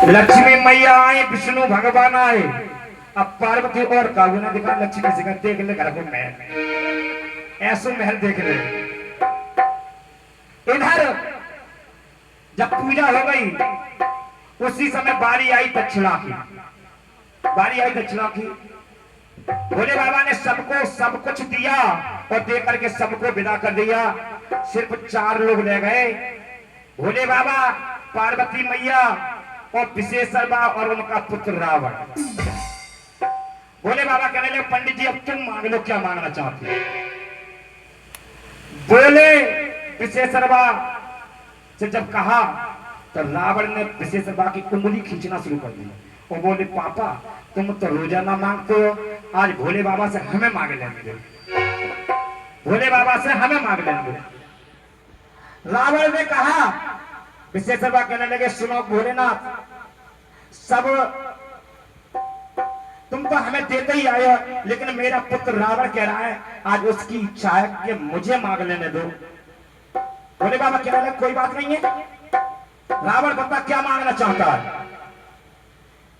लक्ष्मी मैया आए, विष्णु भगवान आए। अब पार्वती और काबू ने दिखा लक्ष्मी से कहा, देख ले घर को महल, ऐसो महल देख ले। इधर जब पूजा हो गई उसी समय बारी आई दक्षिणा की। बारी आई दक्षिणा की। भोले बाबा ने सबको सब कुछ दिया और दे करके सबको विदा कर दिया। सिर्फ 4 लोग ले गए, भोले बाबा, पार्वती मैया और विशेषरवा और उनका पुत्र रावण। भोले बाबा कहने लगे, पंडित जी अब तुम मांग लो, क्या मांगना चाहते हो? बोले विशेषरवा से जब कहा तो रावण ने विशेषरवा की उंगली खींचना शुरू कर दी। वो बोले, पापा तुम तो रोजाना मांगते हो, आज भोले बाबा से हमें मांग लेंगे, भोले बाबा से हमें मांग लेंगे। रावण ने कहा, विशेषरवा कहने लगे, सुनो भोलेनाथ, सब तुम तो हमें देते ही आए हो, लेकिन मेरा पुत्र रावण कह रहा है आज उसकी इच्छा है कि मुझे मांग लेने दो। भोले बाबा कह रहे कोई बात नहीं है, रावण बता क्या मांगना चाहता है।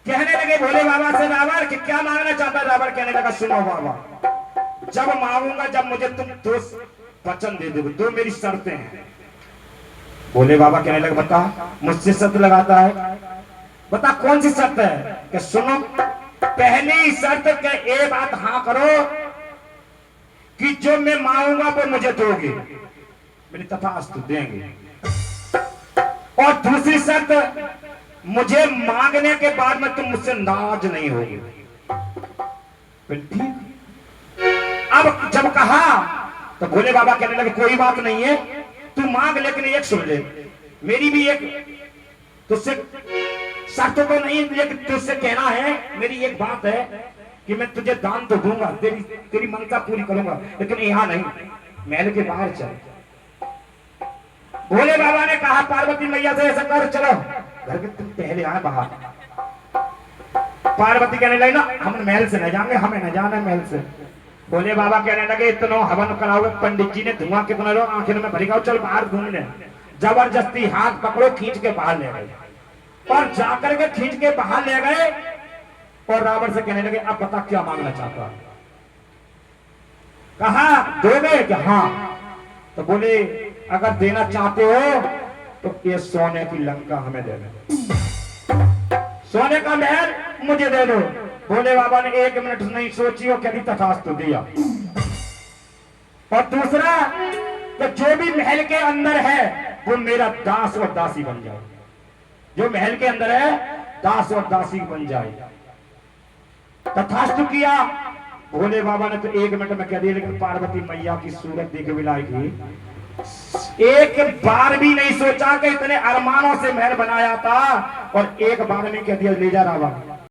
कहने लगे भोले बाबा से रावण कि क्या मांगना चाहता है। रावण कहने लगा, सुनो बाबा, जब मांगूंगा जब मुझे तुम 2 वचन दे दोगे, 2 मेरी शर्तें हैं। भोले बाबा कहने लगे, बता, मुझसे शर्त लगाता है, बता कौन सी शर्त है। कि सुनो, पहली शर्त के ये बात हाँ करो कि जो मैं मांगूंगा वो मुझे दोगे। मेरी तथास्तु, देंगे। और दूसरी शर्त, मुझे मांगने के बाद में तुम मुझसे नाराज नहीं होगे। ठीक। अब जब कहा तो भोले बाबा कहने लगे, कोई बात नहीं है, तू मांग, लेकिन एक सुन ले, मेरी भी एक तुझसे शर्त तो नहीं, लेकिन तुझसे कहना है, मेरी एक बात है कि मैं तुझे दान तो दूंगा, तेरी मनता पूरी करूंगा, लेकिन यहाँ नहीं, महल के बाहर चल। भोले बाबा ने कहा पार्वती मैया से, ऐसा कर, चलो घर के तुम पहले आए बाहर। पार्वती कहने लगी, ना हम महल से न जाएंगे, हमें न जाना महल से। भोले बाबा कहने लगे, इतना हवन कराओगे, पंडित जी ने धुआं कितना लो आंखें में भरी, चल बाहर घूमने। जबरदस्ती हाथ पकड़ो, खींच के बाहर ले गए, और जाकर के खींच के बाहर ले गए। और रावण से कहने लगे, अब बता क्या मांगना चाहता है। कहा दोगे कि हाँ। तो बोले, अगर देना चाहते हो तो ये सोने की लंका हमें दे दो, सोने का महल मुझे दे दो। भोले बाबा ने 1 मिनट नहीं सोची और कभी तथास्तु दिया। और दूसरा, तो जो भी महल के अंदर है वो मेरा दास और दासी बन जाए, जो महल के अंदर है दास और दासी बन जाए। तथास्तु किया। भोले बाबा ने तो 1 मिनट में कह दिया, लेकिन पार्वती मैया की सूरत देख विलाई की, एक बार भी नहीं सोचा कि इतने अरमानों से महल बनाया था, और एक बार में कह दिया, ले जा रावण।